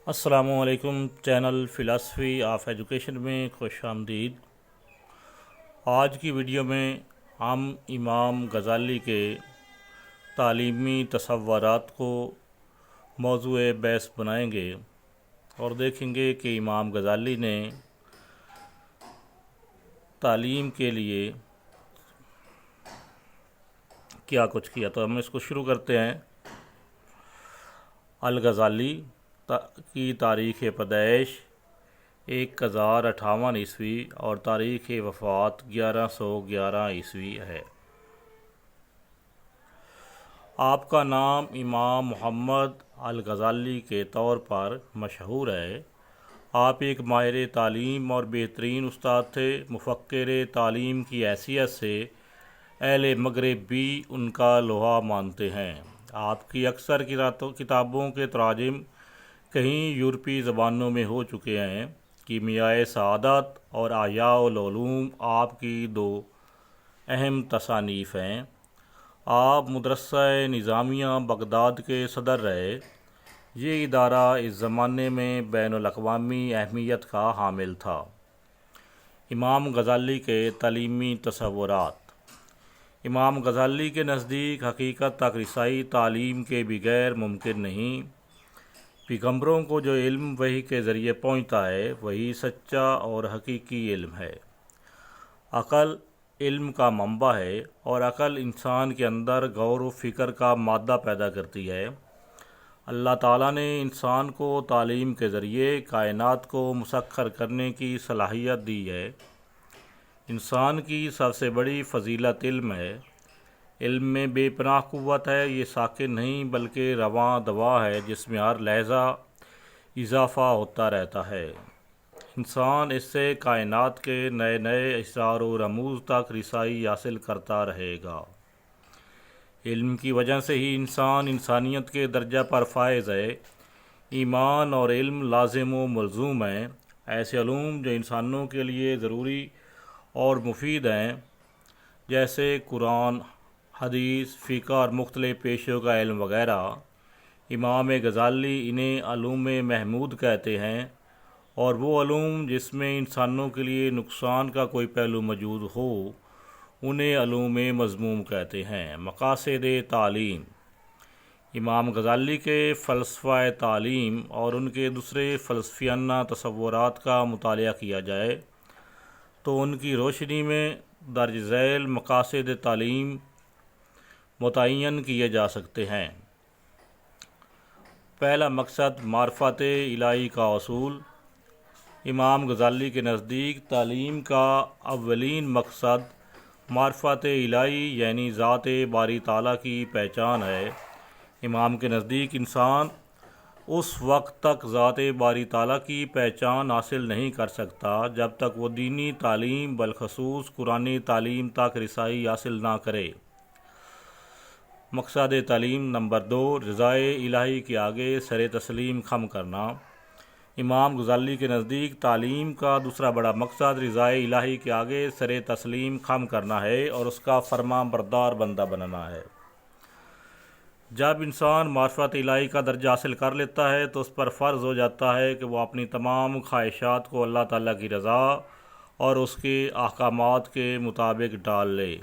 السلام علیکم، channel philosophy of education میں خوش آمدید۔ آج کی ویڈیو میں ہم امام غزالی کے تعلیمی تصورات کو موضوع بحث بنائیں گے اور دیکھیں گے کہ امام غزالی نے تعلیم کے لیے کیا کچھ کیا۔ تو ہم اس کو شروع کرتے ہیں۔ الغزالی کی تاریخ پیدائش 1058 عیسوی اور تاریخ وفات 1111 عیسوی ہے۔ آپ کا نام امام محمد الغزالی کے طور پر مشہور ہے۔ آپ ایک ماہر تعلیم اور بہترین استاد تھے۔ مفکر تعلیم کی حیثیت سے اہل مغرب بھی ان کا لوہا مانتے ہیں۔ آپ کی اکثر کتابوں کے تراجم کئی یورپی زبانوں میں ہو چکے ہیں۔ کیمیائے سعادت اور احیاء العلوم آپ کی دو اہم تصانیف ہیں۔ آپ مدرسہ نظامیہ بغداد کے صدر رہے۔ یہ ادارہ اس زمانے میں بین الاقوامی اہمیت کا حامل تھا۔ امام غزالی کے تعلیمی تصورات۔ امام غزالی کے نزدیک حقیقت تک رسائی تعلیم کے بغیر ممکن نہیں۔ پیغمبروں کو جو علم وحی کے ذریعے پہنچتا ہے وہی سچا اور حقیقی علم ہے۔ عقل علم کا منبع ہے اور عقل انسان کے اندر غور و فکر کا مادہ پیدا کرتی ہے۔ اللہ تعالیٰ نے انسان کو تعلیم کے ذریعے کائنات کو مسخر کرنے کی صلاحیت دی ہے۔ انسان کی سب سے بڑی فضیلت علم ہے۔ علم میں بے پناہ قوت ہے۔ یہ ساکن نہیں بلکہ رواں دوا ہے جس میں ہر لحظہ اضافہ ہوتا رہتا ہے۔ انسان اس سے کائنات کے نئے نئے اسرار و رموز تک رسائی حاصل کرتا رہے گا۔ علم کی وجہ سے ہی انسان انسانیت کے درجہ پر فائز ہے۔ ایمان اور علم لازم و ملزوم ہیں۔ ایسے علوم جو انسانوں کے لیے ضروری اور مفید ہیں جیسے قرآن، حدیث، فقہ اور مختلف پیشوں کا علم وغیرہ، امام غزالی انہیں علوم محمود کہتے ہیں، اور وہ علوم جس میں انسانوں کے لیے نقصان کا کوئی پہلو موجود ہو انہیں علوم مذموم کہتے ہیں۔ مقاصد تعلیم۔ امام غزالی کے فلسفہ تعلیم اور ان کے دوسرے فلسفیانہ تصورات کا مطالعہ کیا جائے تو ان کی روشنی میں درج ذیل مقاصد تعلیم متعین کیے جا سکتے ہیں۔ پہلا مقصد معرفت الہی کا حصول۔ امام غزالی کے نزدیک تعلیم کا اولین مقصد معرفت الہی یعنی ذات باری تعالیٰ کی پہچان ہے۔ امام کے نزدیک انسان اس وقت تک ذات باری تعالیٰ کی پہچان حاصل نہیں کر سکتا جب تک وہ دینی تعلیم بالخصوص قرآنی تعلیم تک رسائی حاصل نہ کرے۔ مقصد تعلیم نمبر 2، رضائے الہی کے آگے سر تسلیم خم کرنا۔ امام غزالی کے نزدیک تعلیم کا دوسرا بڑا مقصد رضائے الہی کے آگے سر تسلیم خم کرنا ہے اور اس کا فرما بردار بندہ بننا ہے۔ جب انسان معرفت الہی کا درجہ حاصل کر لیتا ہے تو اس پر فرض ہو جاتا ہے کہ وہ اپنی تمام خواہشات کو اللہ تعالیٰ کی رضا اور اس کے احکامات کے مطابق ڈال لے۔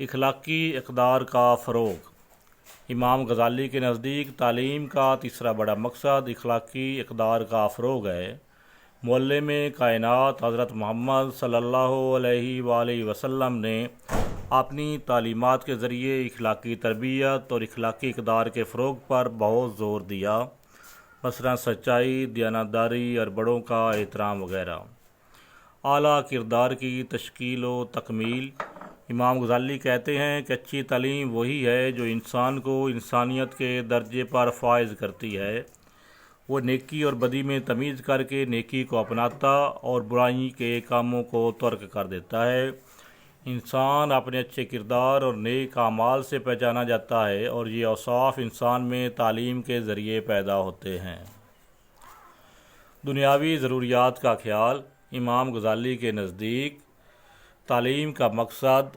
اخلاقی اقدار کا فروغ۔ امام غزالی کے نزدیک تعلیم کا تیسرا بڑا مقصد اخلاقی اقدار کا فروغ ہے۔ معلم کائنات حضرت محمد صلی اللہ علیہ وآلہ وسلم نے اپنی تعلیمات کے ذریعے اخلاقی تربیت اور اخلاقی اقدار کے فروغ پر بہت زور دیا، مثلا سچائی، دیانتداری اور بڑوں کا احترام وغیرہ۔ اعلیٰ کردار کی تشکیل و تکمیل۔ امام غزالی کہتے ہیں کہ اچھی تعلیم وہی ہے جو انسان کو انسانیت کے درجے پر فائز کرتی ہے۔ وہ نیکی اور بدی میں تمیز کر کے نیکی کو اپناتا اور برائی کے کاموں کو ترک کر دیتا ہے۔ انسان اپنے اچھے کردار اور نیک اعمال سے پہچانا جاتا ہے اور یہ اوصاف انسان میں تعلیم کے ذریعے پیدا ہوتے ہیں۔ دنیاوی ضروریات کا خیال۔ امام غزالی کے نزدیک تعلیم کا مقصد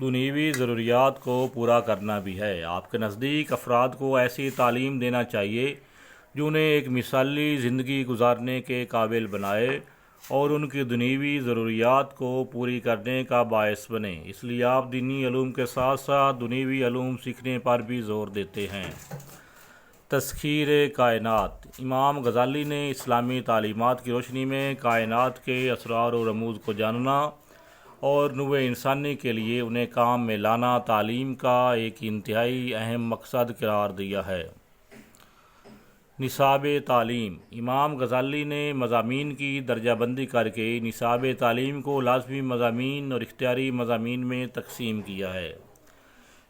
دنیوی ضروریات کو پورا کرنا بھی ہے۔ آپ کے نزدیک افراد کو ایسی تعلیم دینا چاہیے جو انہیں ایک مثالی زندگی گزارنے کے قابل بنائے اور ان کی دنیوی ضروریات کو پوری کرنے کا باعث بنے۔ اس لیے آپ دینی علوم کے ساتھ ساتھ دنیوی علوم سیکھنے پر بھی زور دیتے ہیں۔ تسخیر کائنات۔ امام غزالی نے اسلامی تعلیمات کی روشنی میں کائنات کے اسرار و رموز کو جاننا اور نوع انسانی کے لیے انہیں کام میں لانا تعلیم کا ایک انتہائی اہم مقصد قرار دیا ہے۔ نصاب تعلیم۔ امام غزالی نے مضامین کی درجہ بندی کر کے نصاب تعلیم کو لازمی مضامین اور اختیاری مضامین میں تقسیم کیا ہے۔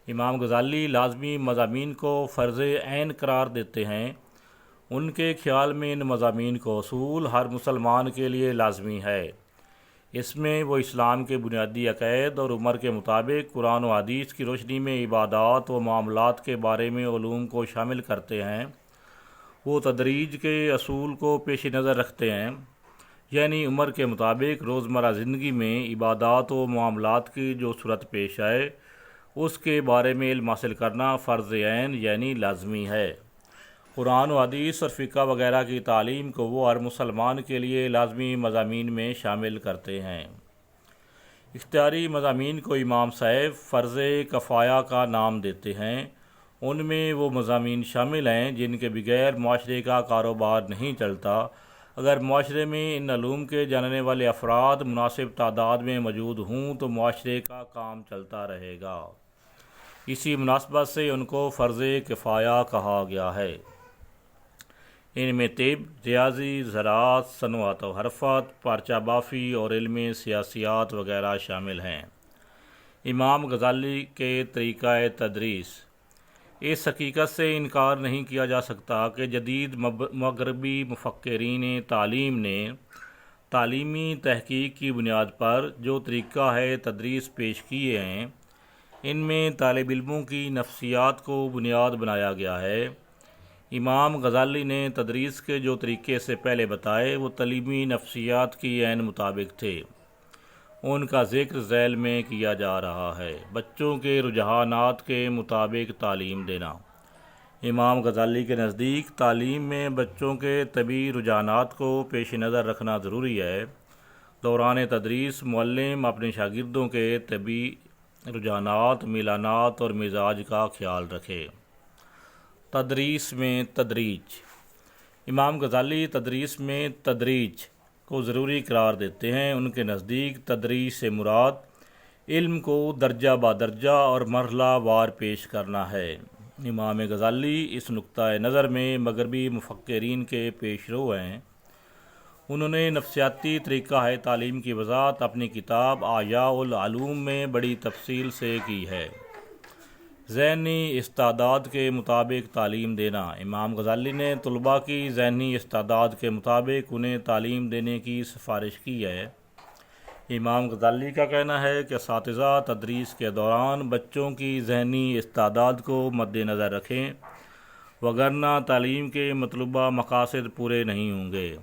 امام غزالی لازمی مضامین کو فرض عین قرار دیتے ہیں۔ ان کے خیال میں ان مضامین کو اصول ہر مسلمان کے لیے لازمی ہے۔ اس میں وہ اسلام کے بنیادی عقائد اور عمر کے مطابق قرآن و حدیث کی روشنی میں عبادات و معاملات کے بارے میں علوم کو شامل کرتے ہیں۔ وہ تدریج کے اصول کو پیش نظر رکھتے ہیں، یعنی عمر کے مطابق روزمرہ زندگی میں عبادات و معاملات کی جو صورت پیش آئے اس کے بارے میں علم حاصل کرنا فرض عین یعنی لازمی ہے۔ قرآن و حدیث اور فقہ وغیرہ کی تعلیم کو وہ ہر مسلمان کے لیے لازمی مضامین میں شامل کرتے ہیں۔ اختیاری مضامین کو امام صاحب فرض کفایہ کا نام دیتے ہیں۔ ان میں وہ مضامین شامل ہیں جن کے بغیر معاشرے کا کاروبار نہیں چلتا۔ اگر معاشرے میں ان علوم کے جاننے والے افراد مناسب تعداد میں موجود ہوں تو معاشرے کا کام چلتا رہے گا۔ اسی مناسبت سے ان کو فرض کفایہ کہا گیا ہے۔ ان میں طب، ریاضی، زراعت، صنعت و حرفت، پرچہ بافی اور علم سیاسیات وغیرہ شامل ہیں۔ امام غزالی کے طریقہ تدریس۔ اس حقیقت سے انکار نہیں کیا جا سکتا کہ جدید مغربی مفکرین تعلیم نے تعلیمی تحقیق کی بنیاد پر جو طریقہ تدریس پیش کیے ہیں ان میں طالب علموں کی نفسیات کو بنیاد بنایا گیا ہے۔ امام غزالی نے تدریس کے جو طریقے سے پہلے بتائے وہ تعلیمی نفسیات کی عین مطابق تھے۔ ان کا ذکر ذیل میں کیا جا رہا ہے۔ بچوں کے رجحانات کے مطابق تعلیم دینا۔ امام غزالی کے نزدیک تعلیم میں بچوں کے طبعی رجحانات کو پیش نظر رکھنا ضروری ہے۔ دوران تدریس معلم اپنے شاگردوں کے طبعی رجحانات، میلانات اور مزاج کا خیال رکھے۔ تدریس میں تدریج۔ امام غزالی تدریس میں تدریج کو ضروری قرار دیتے ہیں۔ ان کے نزدیک تدریس سے مراد علم کو درجہ بدرجہ اور مرحلہ وار پیش کرنا ہے۔ امام غزالی اس نقطہ نظر میں مغربی مفکرین کے پیش رو ہیں۔ انہوں نے نفسیاتی طریقہ تعلیم کی وضاحت اپنی کتاب احیاء العلوم میں بڑی تفصیل سے کی ہے۔ ذہنی استعداد کے مطابق تعلیم دینا۔ امام غزالی نے طلباء کی ذہنی استعداد کے مطابق انہیں تعلیم دینے کی سفارش کی ہے۔ امام غزالی کا کہنا ہے کہ اساتذہ تدریس کے دوران بچوں کی ذہنی استعداد کو مد نظر رکھیں، وگرنہ تعلیم کے مطلوبہ مقاصد پورے نہیں ہوں گے۔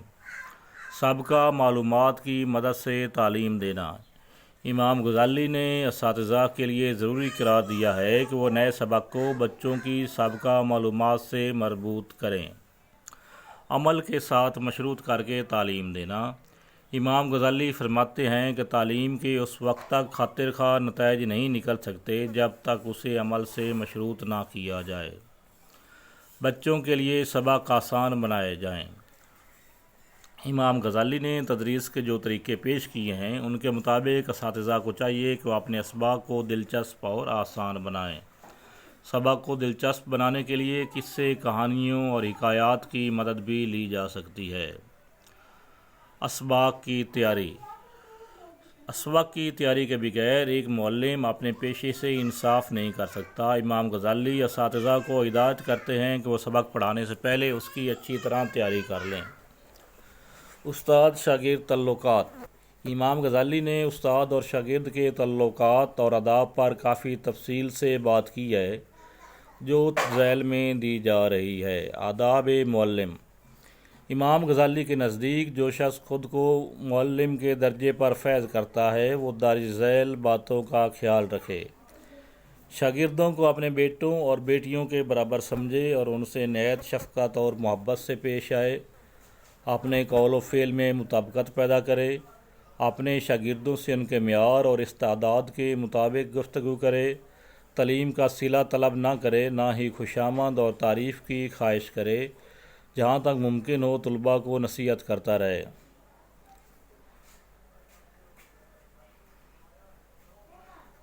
سابقہ معلومات کی مدد سے تعلیم دینا۔ امام غزالی نے اساتذہ کے لیے ضروری قرار دیا ہے کہ وہ نئے سبق کو بچوں کی سابقہ معلومات سے مربوط کریں، عمل کے ساتھ مشروط کر کے تعلیم دینا۔ امام غزالی فرماتے ہیں کہ تعلیم کے اس وقت تک خاطر خواہ نتائج نہیں نکل سکتے جب تک اسے عمل سے مشروط نہ کیا جائے۔ بچوں کے لیے سبق آسان بنائے جائیں۔ امام غزالی نے تدریس کے جو طریقے پیش کیے ہیں ان کے مطابق اساتذہ کو چاہیے کہ وہ اپنے اسباق کو دلچسپ اور آسان بنائیں۔ سبق کو دلچسپ بنانے کے لیے قصے، کہانیوں اور حکایات کی مدد بھی لی جا سکتی ہے۔ اسباق کی تیاری۔ اسباق کی تیاری کے بغیر ایک معلم اپنے پیشے سے انصاف نہیں کر سکتا۔ امام غزالی اساتذہ کو ہدایت کرتے ہیں کہ وہ سبق پڑھانے سے پہلے اس کی اچھی طرح تیاری کر لیں۔ استاد شاگرد تعلقات۔ امام غزالی نے استاد اور شاگرد کے تعلقات اور آداب پر کافی تفصیل سے بات کی ہے جو ذیل میں دی جا رہی ہے۔ آداب معلم۔ امام غزالی کے نزدیک جو شخص خود کو معلم کے درجے پر فیض کرتا ہے وہ درج ذیل باتوں کا خیال رکھے، شاگردوں کو اپنے بیٹوں اور بیٹیوں کے برابر سمجھے اور ان سے نہایت شفقت اور محبت سے پیش آئے، اپنے قول و فعل میں مطابقت پیدا کرے، اپنے شاگردوں سے ان کے معیار اور استعداد کے مطابق گفتگو کرے، تعلیم کا صلہ طلب نہ کرے، نہ ہی خوشامد اور تعریف کی خواہش کرے، جہاں تک ممکن ہو طلباء کو نصیحت کرتا رہے۔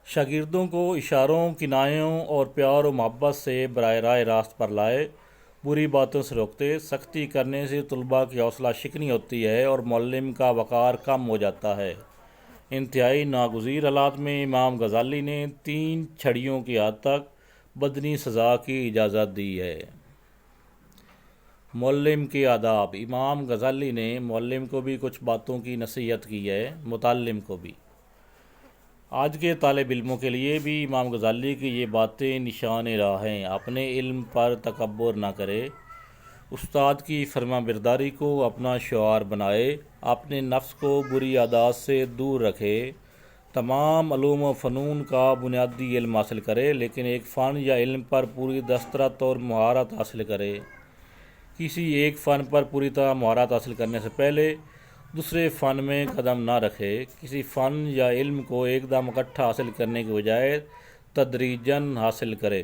شاگردوں کو اشاروں، کنایوں اور پیار و محبت سے براہ راست پر لائے، بری باتوں سے روکتے۔ سختی کرنے سے طلباء کی حوصلہ شکنی ہوتی ہے اور معلم کا وقار کم ہو جاتا ہے۔ انتہائی ناگزیر حالات میں امام غزالی نے 3 چھڑیوں کی حد تک بدنی سزا کی اجازت دی ہے۔ معلم کے آداب۔ امام غزالی نے معلم کو بھی کچھ باتوں کی نصیحت کی ہے، متعلم کو بھی۔ آج کے طالب علموں کے لیے بھی امام غزالی کی یہ باتیں نشان راہ ہیں۔ اپنے علم پر تکبر نہ کرے، استاد کی فرما برداری کو اپنا شعار بنائے، اپنے نفس کو بری عادات سے دور رکھے، تمام علوم و فنون کا بنیادی علم حاصل کرے، لیکن ایک فن یا علم پر پوری دسترت اور مہارت حاصل کرے۔ کسی ایک فن پر پوری طرح مہارت حاصل کرنے سے پہلے دوسرے فن میں قدم نہ رکھے۔ کسی فن یا علم کو ایک دم اکٹھا حاصل کرنے کے بجائے تدریجاً حاصل کرے۔